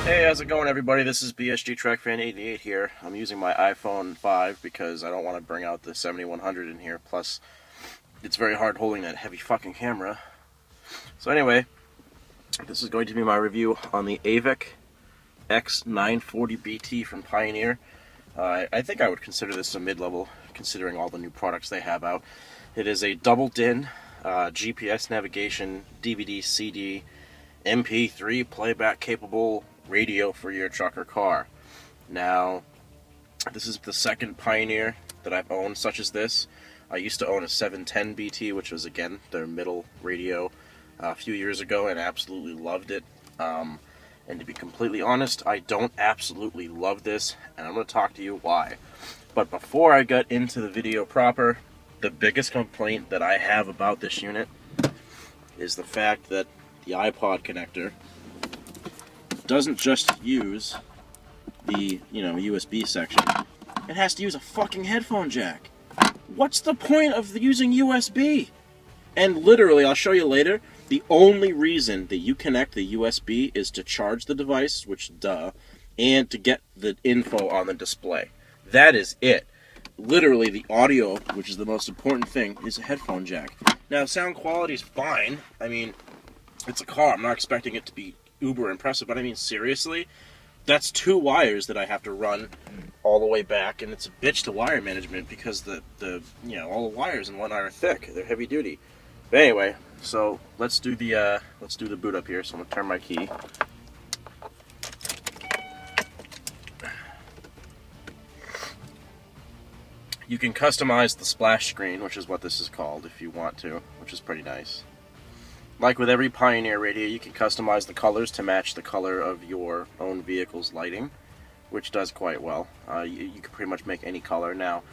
Hey, how's it going, everybody? This is BSG Trek Fan 88 here. I'm using my iPhone 5 because I don't want to bring out the 7100 in here. Plus, it's very hard holding that heavy fucking camera. So anyway, this is going to be my review on the AVIC-X940BT from Pioneer. I think I would consider this a mid-level, considering all the new products they have out. It is a double DIN GPS navigation, DVD, CD, MP3 playback capable radio for your truck or car. Now, this is the second Pioneer that I've owned such as this. I used to own a 710BT, which was again their middle radio a few years ago, and absolutely loved it. And to be completely honest, I don't absolutely love this, and I'm going to talk to you why. But before I get into the video proper, the biggest complaint that I have about this unit is the fact that the iPod connector doesn't just use the, USB section. It has to use a fucking headphone jack. What's the point of using USB? And literally, I'll show you later, the only reason that you connect the USB is to charge the device, which duh, and to get the info on the display. That is it. Literally, the audio, which is the most important thing, is a headphone jack. Now, sound quality is fine. I mean, it's a car. I'm not expecting it to be uber impressive, but I mean, seriously, that's two wires that I have to run all the way back, and it's a bitch to wire management because all the wires in one are thick. They're heavy duty. But anyway, so let's do the boot up here. So I'm gonna turn my key. You can customize the splash screen, which is what this is called, if you want to, which is pretty nice. Like with every Pioneer radio, you can customize the colors to match the color of your own vehicle's lighting, which does quite well. You can pretty much make any color. Now,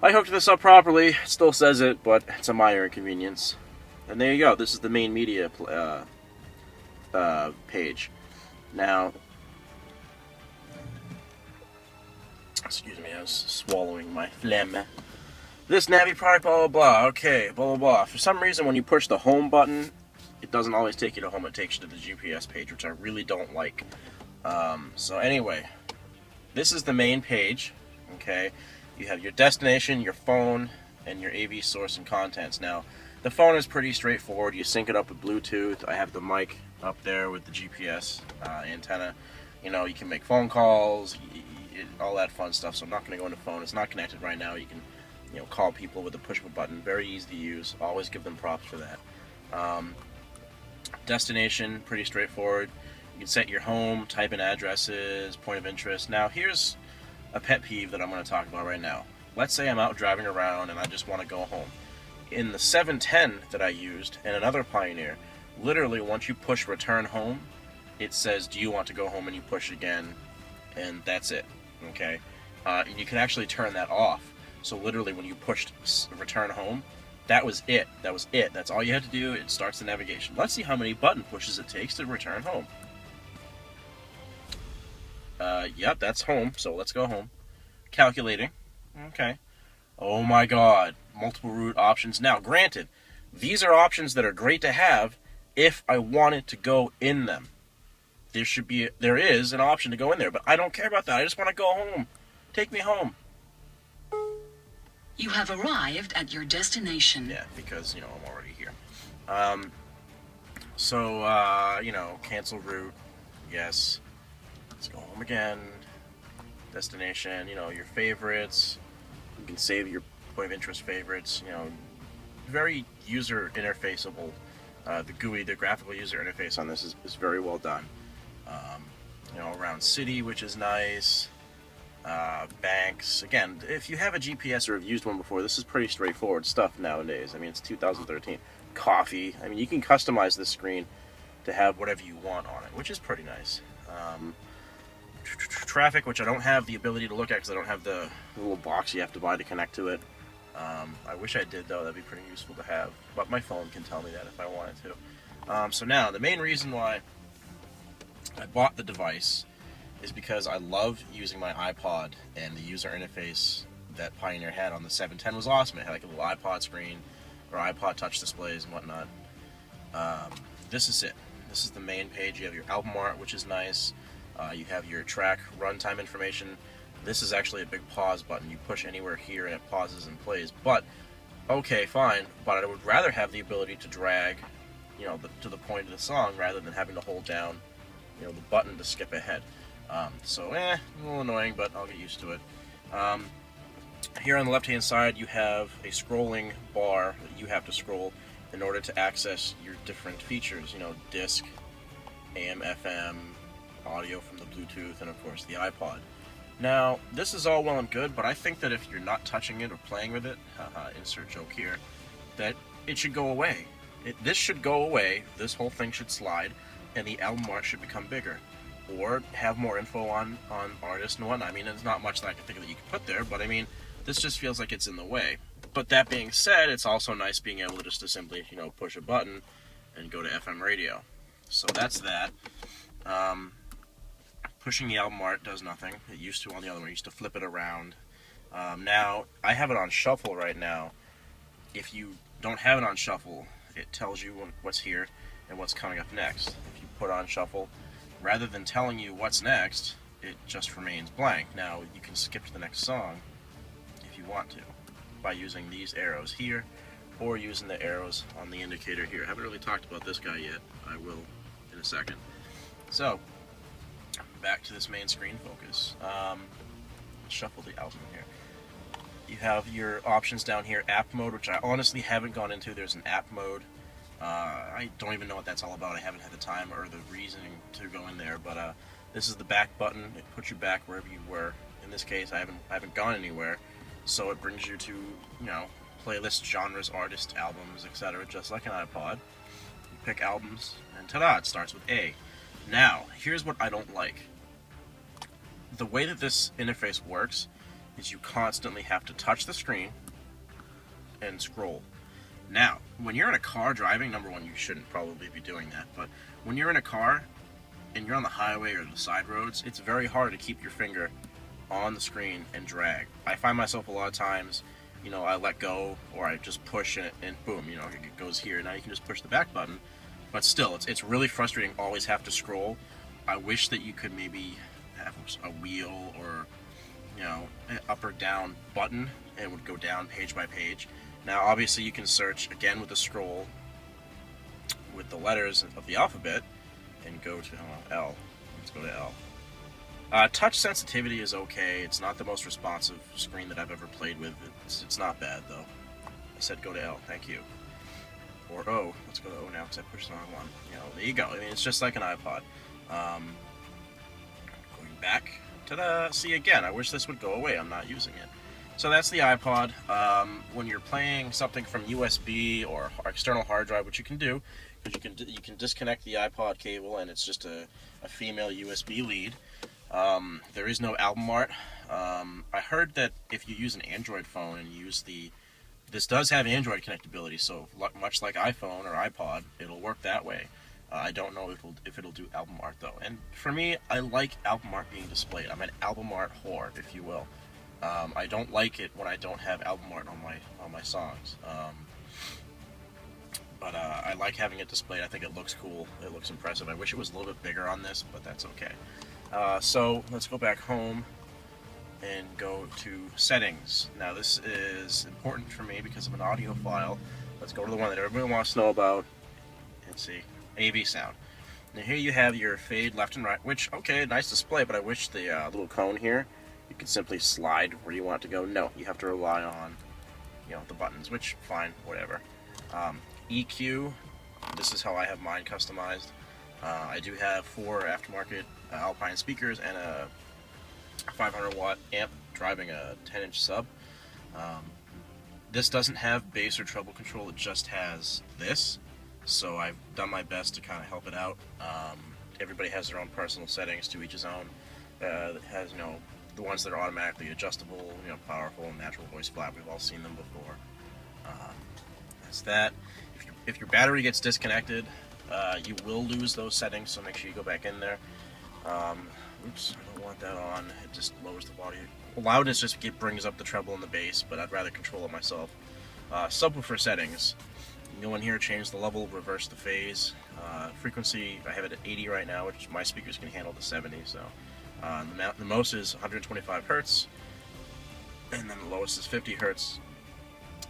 I hooked this up properly. It still says it, but it's a minor inconvenience. And there you go. This is the main media page. Now, excuse me, I was swallowing my phlegm. This Navi product, blah, blah, blah. Okay, blah, blah, blah. For some reason, when you push the home button, it doesn't always take you to home. It takes you to the GPS page, which I really don't like. So anyway, this is the main page, okay? You have your destination, your phone, and your AV source and contents. Now, the phone is pretty straightforward. You sync it up with Bluetooth. I have the mic up there with the GPS antenna. You can make phone calls, all that fun stuff. So I'm not going to go into phone. It's not connected right now. You can call people with a push of a button. Very easy to use. Always give them props for that. Destination, pretty straightforward. You can set your home, type in addresses, point of interest. Now, here's a pet peeve that I'm going to talk about right now. Let's say I'm out driving around and I just want to go home. In the 710 that I used and another Pioneer, literally once you push return home, it says, do you want to go home, and you push again, and that's it. Okay? And you can actually turn that off. So literally when you pushed return home, that was it. That was it. That's all you had to do. It starts the navigation. Let's see how many button pushes it takes to return home. Yep, that's home. So let's go home. Calculating. Okay. Oh my god. Multiple route options. Now, granted, these are options that are great to have if I wanted to go in them. There is an option to go in there, but I don't care about that. I just want to go home. Take me home. You have arrived at your destination. Yeah, because, I'm already here. Cancel route. Yes. Let's go home again. Destination, your favorites. You can save your point of interest favorites. Very user interfaceable. The GUI, the graphical user interface on this is very well done. Around city, which is nice. Banks. Again, if you have a GPS or have used one before, this is pretty straightforward stuff nowadays. I mean, it's 2013. Coffee. I mean, you can customize this screen to have whatever you want on it, which is pretty nice. Traffic, which I don't have the ability to look at because I don't have the little box you have to buy to connect to it. I wish I did, though. That'd be pretty useful to have. But my phone can tell me that if I wanted to. So now, the main reason why I bought the device is because I love using my iPod, and the user interface that Pioneer had on the 710 was awesome. It had like a little iPod screen or iPod touch displays and whatnot. This is it. This is the main page. You have your album art, which is nice. You have your track runtime information. This is actually a big pause button. You push anywhere here and it pauses and plays. But, okay, fine. But I would rather have the ability to drag, you know, to the point of the song rather than having to hold down, you know, the button to skip ahead. So, a little annoying, but I'll get used to it. Here on the left-hand side, you have a scrolling bar that you have to scroll in order to access your different features. You know, disc, AM, FM, audio from the Bluetooth, and of course the iPod. Now, this is all well and good, but I think that if you're not touching it or playing with it, insert joke here, that it should go away. This should go away, this whole thing should slide, and the album art should become bigger. Or have more info on artists and whatnot. I mean, there's not much that I can think of that you can put there, but I mean, this just feels like it's in the way. But that being said, it's also nice being able just to simply, you know, push a button and go to FM radio. So that's that. Pushing the album art does nothing. It used to on the other one. I used to flip it around. Now, I have it on shuffle right now. If you don't have it on shuffle, it tells you what's here and what's coming up next. If you put on shuffle, rather than telling you what's next, it just remains blank. Now, you can skip to the next song if you want to by using these arrows here or using the arrows on the indicator here. I haven't really talked about this guy yet. I will in a second. So, back to this main screen focus. Shuffle the album here. You have your options down here, app mode, which I honestly haven't gone into. There's an app mode. I don't even know what that's all about. I haven't had the time or the reasoning to go in there, but this is the back button. It puts you back wherever you were. In this case, I haven't gone anywhere, so it brings you to, you know, playlists, genres, artists, albums, etc., just like an iPod. You pick albums, and ta-da! It starts with A. Now, here's what I don't like. The way that this interface works is you constantly have to touch the screen and scroll. Now, when you're in a car driving, number one, you shouldn't probably be doing that, but when you're in a car and you're on the highway or the side roads, it's very hard to keep your finger on the screen and drag. I find myself a lot of times, you know, I let go or I just push it and boom, you know, it goes here. Now you can just push the back button, but still, it's really frustrating to always have to scroll. I wish that you could maybe have a wheel or, you know, an up or down button and it would go down page by page. Now, obviously, you can search, again, with the scroll, with the letters of the alphabet, and go to L. Let's go to L. Touch sensitivity is okay. It's not the most responsive screen that I've ever played with. It's not bad, though. I said go to L. Thank you. Or O. Let's go to O now, because I pushed the wrong one. You know, there you go. I mean, it's just like an iPod. Going back to the... See, again, I wish this would go away. I'm not using it. So that's the iPod. When you're playing something from USB or external hard drive, which you can do, because you can disconnect the iPod cable and it's just a female USB lead. There is no album art. I heard that if you use an Android phone and use this does have Android connectability, so much like iPhone or iPod, it'll work that way. I don't know if it'll do album art though. And for me, I like album art being displayed. I'm an album art whore, if you will. I don't like it when I don't have album art on my songs. But I like having it displayed. I think it looks cool. It looks impressive. I wish it was a little bit bigger on this, but that's okay. So let's go back home and go to settings. Now this is important for me because of an audiophile. Let's go to the one that everybody wants to know about. Let's see, AV sound. Now here you have your fade left and right, which, okay, nice display, but I wish the little cone here, you could simply slide where you want it to go. No, you have to rely on, you know, the buttons, which, fine, whatever. EQ, this is how I have mine customized. I do have 4 aftermarket Alpine speakers and a 500 watt amp driving a 10-inch sub. This doesn't have bass or treble control, it just has this, so I've done my best to kind of help it out. Everybody has their own personal settings, to each his own. It has, you know, the ones that are automatically adjustable, you know, powerful, natural voice flat. We've all seen them before. That's that. If your battery gets disconnected, you will lose those settings, so make sure you go back in there. Oops, I don't want that on. It just lowers the volume. Loudness just brings up the treble and the bass, but I'd rather control it myself. Subwoofer settings. Go in here, change the level, reverse the phase. Frequency, I have it at 80 right now, which my speakers can handle the 70. So the most is 125 hertz, and then the lowest is 50 hertz.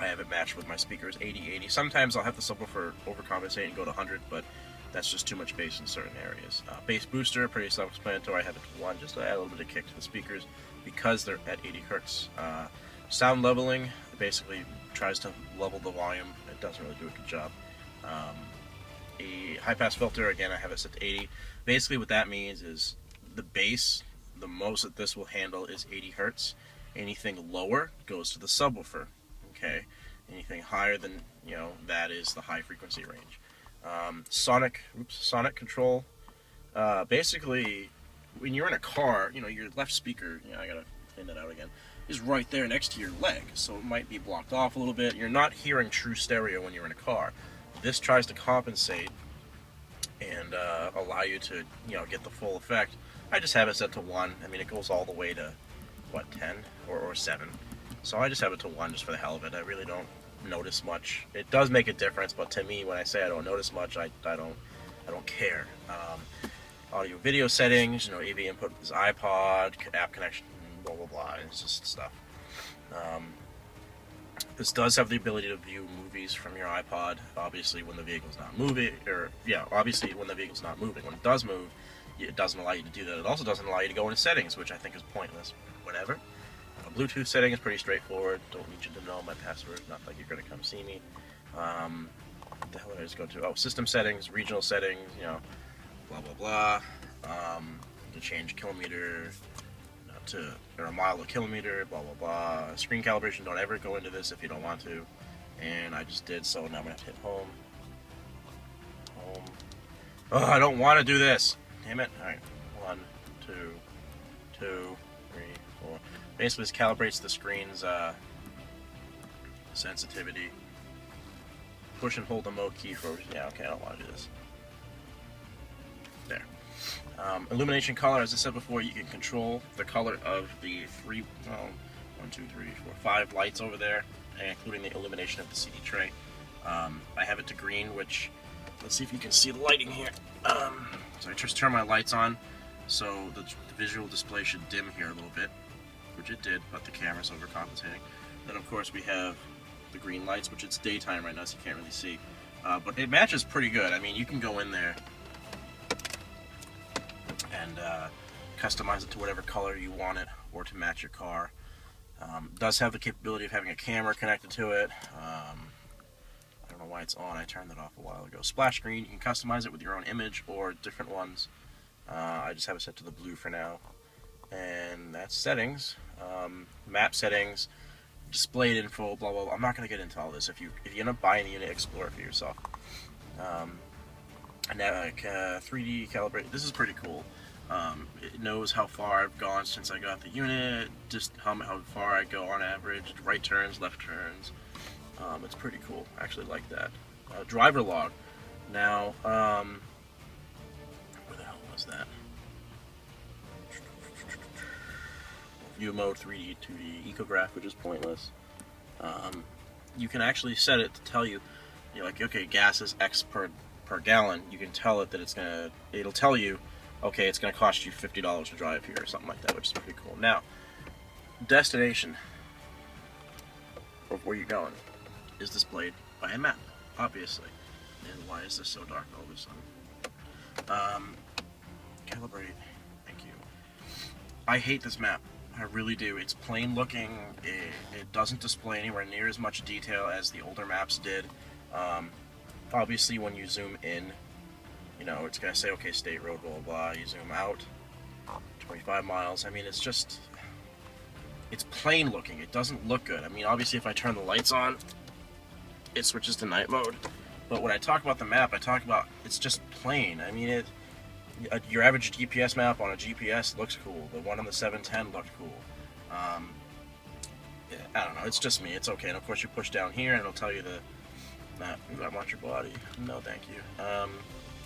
I have it matched with my speakers 80-80. Sometimes I'll have the subwoofer overcompensate and go to 100, but that's just too much bass in certain areas. Bass booster, pretty self-explanatory. I have it to 1 just to add a little bit of kick to the speakers because they're at 80 hertz. Sound leveling basically tries to level the volume. It doesn't really do a good job. A high-pass filter, again, I have it set to 80. Basically what that means is the bass, the most that this will handle is 80 hertz. Anything lower goes to the subwoofer. Okay, anything higher than that is the high frequency range. Sonic control. Basically, when you're in a car, your left speaker, I gotta clean that out again, is right there next to your leg, so it might be blocked off a little bit. You're not hearing true stereo when you're in a car. This tries to compensate and allow you to get the full effect. I just have it set to 1. I mean, it goes all the way to what, 10 or 7. So I just have it to 1 just for the hell of it. I really don't notice much. It does make a difference, but to me, when I say I don't notice much, I don't care. Audio video settings, AV input with this iPod, app connection, blah blah blah. It's just stuff. This does have the ability to view movies from your iPod. Obviously, when the vehicle's not moving, obviously when the vehicle's not moving. When it does move, it doesn't allow you to do that. It also doesn't allow you to go into settings, which I think is pointless. Whatever. Bluetooth setting is pretty straightforward. Don't need you to know my password. Not like you're going to come see me. What the hell did I just go to? Oh, system settings, regional settings, blah blah blah. To change kilometer or a mile to kilometer, blah blah blah. Screen calibration. Don't ever go into this if you don't want to. And I just did, so now I'm gonna have to hit home. Home. Oh, I don't want to do this. Damn it. All right. 1, 2, 2, 3, 4. Basically, this calibrates the screen's sensitivity. Push and hold the mode key for. Yeah, okay, I don't want to do this. There. Illumination color, as I said before, you can control the color of the 5 lights over there, including the illumination of the CD tray. I have it to green, which, let's see if you can see the lighting here. So I just turn my lights on, so the visual display should dim here a little bit, which it did, but the camera's overcompensating. Then of course we have the green lights, which it's daytime right now, so you can't really see. But it matches pretty good. I mean, you can go in there and customize it to whatever color you want it, or to match your car. It does have the capability of having a camera connected to it. I don't know why it's on. I turned that off a while ago. Splash screen, you can customize it with your own image or different ones. I just have it set to the blue for now. And that's settings. Map settings, displayed info, blah blah blah. I'm not going to get into all this. If you end up buying the unit, explore it for yourself. And now 3D calibrate. This is pretty cool. It knows how far I've gone since I got the unit, just how far I go on average, right turns, left turns. It's pretty cool. I actually like that. Driver log. Now, where the hell was that? View mode, 3D, 2D, ecograph, which is pointless. You can actually set it to tell you, like, okay, gas is X per gallon. You can tell it that it'll tell you, okay, it's gonna cost you $50 to drive here or something like that, which is pretty cool. Now, destination of where you're going is displayed by a map, obviously. And why is this so dark all of a sudden? Calibrate. Thank you. I hate this map. I really do. It's plain looking. It doesn't display anywhere near as much detail as the older maps did. Obviously, when you zoom in, it's going to say, okay, state road, blah, blah, blah. You zoom out, 25 miles. I mean, it's plain looking. It doesn't look good. I mean, obviously, if I turn the lights on, it switches to night mode. But when I talk about the map, I talk about it's just plain. I mean, your average GPS map on a GPS looks cool. The one on the 710 looked cool. I don't know. It's just me. It's okay. And of course, you push down here, and it'll tell you I want your body. No, thank you.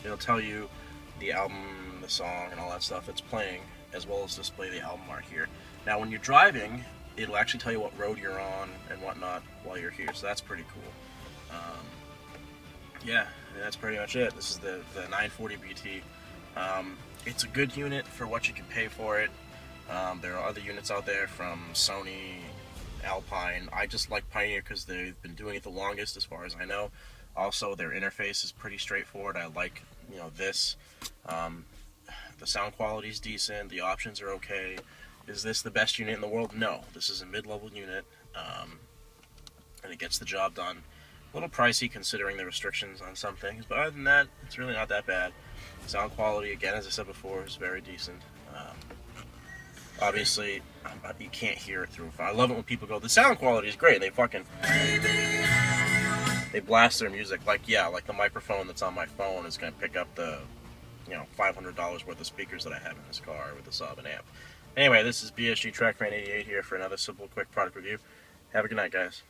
It'll tell you the album, the song, and all that stuff that's playing, as well as display the album art here. Now, when you're driving, it'll actually tell you what road you're on and whatnot while you're here. So that's pretty cool. yeah, that's pretty much it. This is the 940BT. It's a good unit for what you can pay for it. There are other units out there from Sony, Alpine. I just like Pioneer because they've been doing it the longest, as far as I know. Also, their interface is pretty straightforward. I like, this. The sound quality is decent. The options are okay. Is this the best unit in the world? No. This is a mid-level unit, and it gets the job done. A little pricey considering the restrictions on some things, but other than that, it's really not that bad. Sound quality, again, as I said before, is very decent. Obviously, you can't hear it through. I love it when people go, the sound quality is great. They blast their music like the microphone that's on my phone is going to pick up the $500 worth of speakers that I have in this car with the sub and amp. Anyway, this is BSG TrackFan88 here for another simple, quick product review. Have a good night, guys.